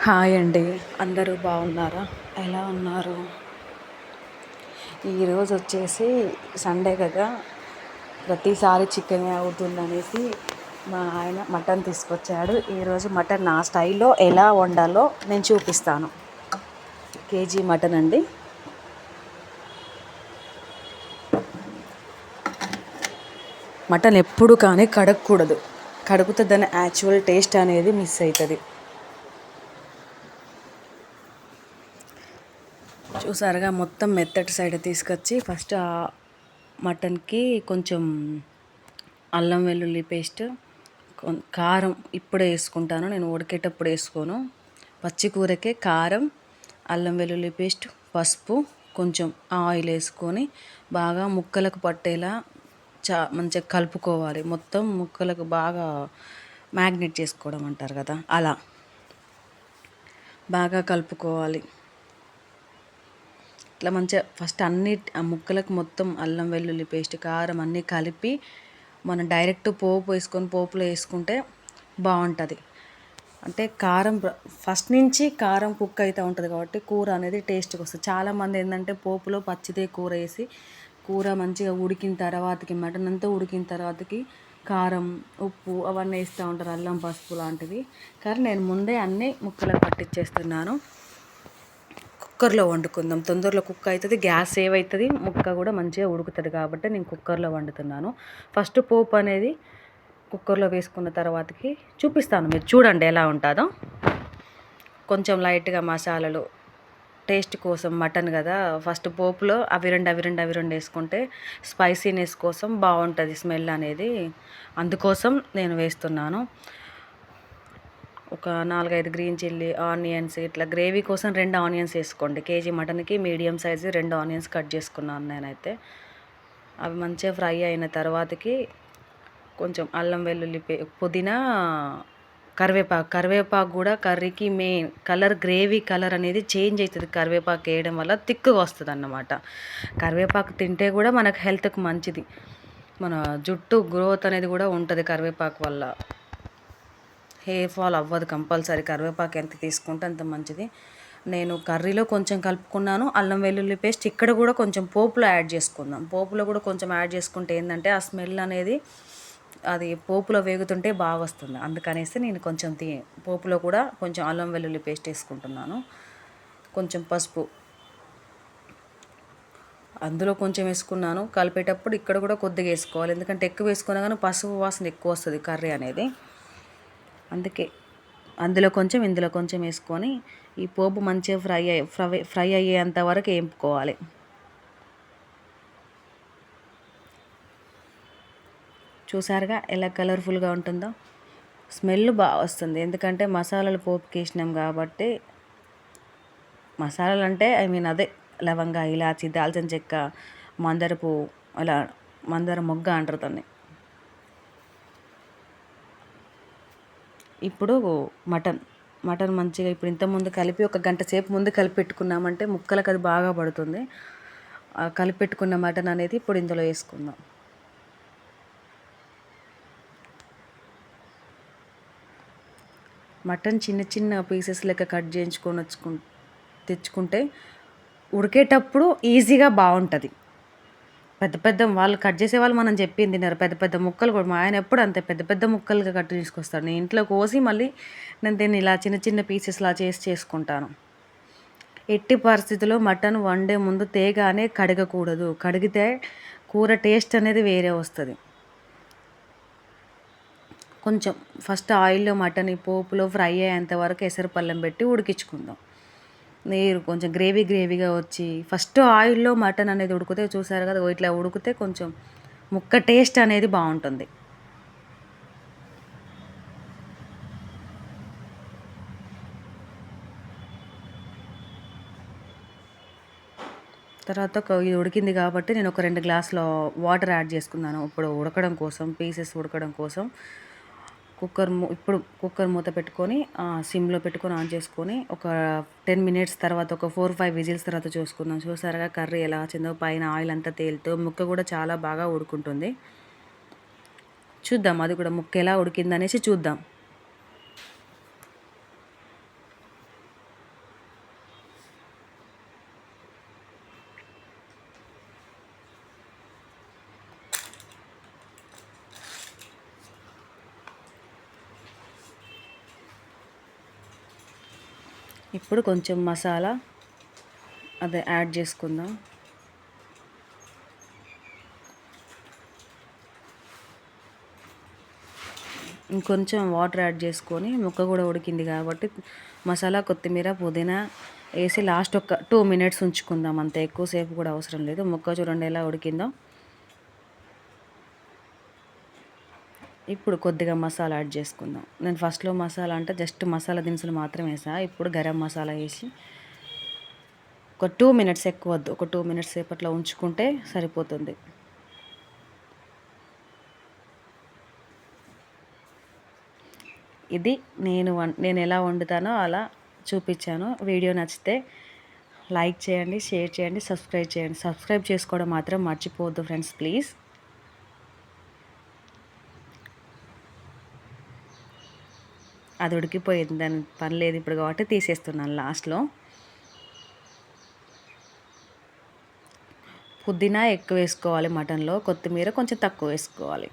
Hi అండి. అందరూ బాగున్నారా? ఎలా ఉన్నారు? ఈరోజు వచ్చేసి సండే కదా, ప్రతిసారి చికెనే అవుతుందనేసి మా ఆయన మటన్ తీసుకొచ్చాడు. ఈరోజు మటన్ నా స్టైల్లో ఎలా వండాలో నేను చూపిస్తాను. కేజీ మటన్ అండి. మటన్ ఎప్పుడు కానీ కడగకూడదు. కడిగితే దాని యాక్చువల్ టేస్ట్ అనేది మిస్ అవుతుంది. చూసారుగా, మొత్తం మెత్తటి సైడ్ తీసుకొచ్చి ఫస్ట్ ఆ మటన్కి కొంచెం అల్లం వెల్లుల్లి పేస్ట్, కారం ఇప్పుడే వేసుకుంటాను, నేను ఉడికేటప్పుడు వేసుకోను. పచ్చి కూరకే కారం, అల్లం వెల్లుల్లి పేస్ట్, పసుపు, కొంచెం ఆయిల్ వేసుకొని బాగా ముక్కలకు పట్టేలా మంచిగా కలుపుకోవాలి. మొత్తం ముక్కలకు బాగా మ్యాగ్నేట్ చేసుకోవడం అంటారు కదా, అలా బాగా కలుపుకోవాలి. ఇట్లా మంచిగా ఫస్ట్ ఆ ముక్కలకు మొత్తం అల్లం వెల్లుల్లి పేస్ట్, కారం అన్నీ కలిపి మనం డైరెక్ట్ పోపులో వేసుకుంటే బాగుంటుంది. అంటే కారం ఫస్ట్ నుంచి కారం కుక్ అవుతూ ఉంటుంది కాబట్టి కూర అనేది టేస్ట్గా వస్తుంది. చాలామంది ఏంటంటే పోపులో పచ్చిదే కూర వేసి కూర మంచిగా ఉడికిన తర్వాతకి, మటన్ అంతా ఉడికిన తర్వాతకి కారం, ఉప్పు అవన్నీ వేస్తూ ఉంటారు, అల్లం పసుపు లాంటివి. కానీ నేను ముందే అన్నీ ముక్కలకు పట్టించేస్తున్నాను. కుక్కర్లో వండుకుందాం, తొందరలో కుక్ అవుతుంది, గ్యాస్ సేవ్ అవుతుంది, ముక్క కూడా మంచిగా ఉడుకుతుంది కాబట్టి నేను కుక్కర్లో వండుతున్నాను. ఫస్ట్ పోపు అనేది కుక్కర్లో వేసుకున్న తర్వాతకి చూపిస్తాను, మీరు చూడండి ఎలా ఉంటుందో. కొంచెం లైట్గా మసాలాలు టేస్ట్ కోసం, మటన్ కదా ఫస్ట్ పోపులో అవి రెండు వేసుకుంటే స్పైసీనెస్ కోసం బాగుంటుంది స్మెల్ అనేది, అందుకోసం నేను వేస్తున్నాను. ఒక 4-5 గ్రీన్ చిల్లీ, ఆనియన్స్, ఇట్లా గ్రేవీ కోసం 2 ఆనియన్స్ వేసుకోండి. కేజీ మటన్కి మీడియం సైజు 2 ఆనియన్స్ కట్ చేసుకున్నాను నేనైతే. అవి మంచిగా ఫ్రై అయిన తర్వాతకి కొంచెం అల్లం వెల్లుల్లి పుదీనా, కరివేపాకు కూడా కర్రీకి మెయిన్ కలర్, గ్రేవీ కలర్ అనేది చేంజ్ అవుతుంది. కరివేపాకు వేయడం వల్ల థిక్గా వస్తుంది అన్నమాట. కరివేపాకు తింటే కూడా మనకు హెల్త్కి మంచిది, మన జుట్టు గ్రోత్ అనేది కూడా ఉంటుంది కరివేపాకు వల్ల. హెయిర్ ఫాల్ అవ్వదు కంపల్సరీ, కరివేపాకు ఎంత తీసుకుంటే అంత మంచిది. నేను కర్రీలో కొంచెం కలుపుకున్నాను. అల్లం వెల్లుల్లి పేస్ట్ ఇక్కడ కూడా కొంచెం పోపులో యాడ్ చేసుకుందాం. పోపులో కూడా కొంచెం యాడ్ చేసుకుంటే ఏంటంటే ఆ స్మెల్ అనేది అది పోపులో వేగుతుంటే బాగా వస్తుంది. అందుకనేసి నేను కొంచెం పోపులో కూడా కొంచెం అల్లం వెల్లుల్లి పేస్ట్ వేసుకుంటున్నాను. కొంచెం పసుపు అందులో కొంచెం వేసుకున్నాను. కలిపేటప్పుడు ఇక్కడ కూడా కొద్దిగా వేసుకోవాలి, ఎందుకంటే ఎక్కువ వేసుకున్నా కానీ పసుపు వాసన ఎక్కువ వస్తుంది కర్రీ అనేది. అందుకే అందులో కొంచెం ఇందులో కొంచెం వేసుకొని ఈ పోపు మంచిగా ఫ్రై అయ్యేంత వరకు వేపుకోవాలి. చూసారుగా ఎలా కలర్ఫుల్గా ఉంటుందో, స్మెల్ బాగా వస్తుంది. ఎందుకంటే మసాలాలు పోపుకి వేసినాం కాబట్టి. మసాలాలు అంటే అదే లవంగ, ఇలాచి, దాల్చిన చెక్క, మందార పువ్వు, అలా మందార మొగ్గ అంటారు దాన్ని. ఇప్పుడు మటన్ మంచిగా ఇప్పుడు ఇంతకుముందు కలిపి 1 గంట సేపు ముందు కలిపి పెట్టుకున్నామంటే ముక్కలకు అది బాగా పడుతుంది. కలిపి పెట్టుకున్న మటన్ అనేది ఇప్పుడు ఇందులో వేసుకుందాం. మటన్ చిన్న చిన్న పీసెస్ లెక్క కట్ చేయించుకొని తెచ్చుకుంటే ఉడికేటప్పుడు ఈజీగా బాగుంటుంది. పెద్ద పెద్ద వాళ్ళు కట్ చేసేవాళ్ళు మనం చెప్పింది తిన్నారు. పెద్ద పెద్ద ముక్కలు కూడా మా ఆయన ఎప్పుడు అంతే పెద్ద పెద్ద ముక్కలుగా కట్ తీసుకొస్తాడు. నేను ఇంట్లో కోసి మళ్ళీ నేను దీన్ని ఇలా చిన్న చిన్న పీసెస్లా చేసుకుంటాను. ఎట్టి పరిస్థితుల్లో మటన్ వండే ముందు తేగానే కడగకూడదు. కడిగితే కూర టేస్ట్ అనేది వేరే వస్తుంది. కొంచెం ఫస్ట్ ఆయిల్లో మటన్ పోపులో ఫ్రై అయ్యేంత వరకు ఎసరు పళ్ళెం పెట్టి ఉడికించుకుందాం. నీరు కొంచెం గ్రేవీగా వచ్చి ఫస్ట్ ఆయిల్లో మటన్ అనేది ఉడికితే చూసారు కదా, ఇట్లా ఉడికితే కొంచెం ముక్క టేస్ట్ అనేది బాగుంటుంది. తర్వాత ఇది ఉడికింది కాబట్టి నేను ఒక 2 గ్లాసుల వాటర్ యాడ్ చేసుకున్నాను. ఇప్పుడు ఉడకడం కోసం, పీసెస్ ఉడకడం కోసం కుక్కర్ మూత పెట్టుకొని సిమ్లో పెట్టుకొని ఆన్ చేసుకొని ఒక 10 మినిట్స్ తర్వాత, ఒక 4-5 విజిల్స్ తర్వాత చూసుకుందాం. చూసారుగా కర్రీ ఎలా వచ్చిందో, పైన ఆయిల్ అంతా తేలుతూ ముక్క కూడా చాలా బాగా ఉడుకుంటుంది. చూద్దాం అది కూడా ముక్క ఎలా ఉడికిందనేసి చూద్దాం. ఇప్పుడు కొంచెం మసాలా అదే యాడ్ చేసుకుందాం. ఇంకొంచెం వాటర్ యాడ్ చేసుకొని, ముక్క కూడా ఉడికింది కాబట్టి మసాలా, కొత్తిమీర, పుదీనా వేసి లాస్ట్ ఒక 2 మినిట్స్ ఉంచుకుందాం అంతే. ఎక్కువసేపు కూడా అవసరం లేదు. ముక్క చూడండి ఎలా ఉడికిందో. ఇప్పుడు కొద్దిగా మసాలా యాడ్ చేసుకుందాం. నేను ఫస్ట్లో మసాలా అంటే జస్ట్ మసాలా దినుసులు మాత్రం వేసా. ఇప్పుడు గరం మసాలా వేసి ఒక 2 మినిట్స్, ఎక్కువ వద్దు, ఒక 2 మినిట్స్ సేపట్లో ఉంచుకుంటే సరిపోతుంది. ఇది నేను ఎలా వండుతానో అలా చూపించాను. వీడియో నచ్చితే లైక్ చేయండి, షేర్ చేయండి, సబ్స్క్రైబ్ చేయండి. సబ్స్క్రైబ్ చేసుకోవడం మాత్రం మర్చిపోవద్దు ఫ్రెండ్స్, ప్లీజ్. అది ఉడికిపోయింది, దాని పని లేదు ఇప్పుడు కాబట్టి తీసేస్తున్నాను లాస్ట్లో. పుదీనా ఎక్కువ వేసుకోవాలి మటన్లో, కొత్తిమీర కొంచెం తక్కువ వేసుకోవాలి.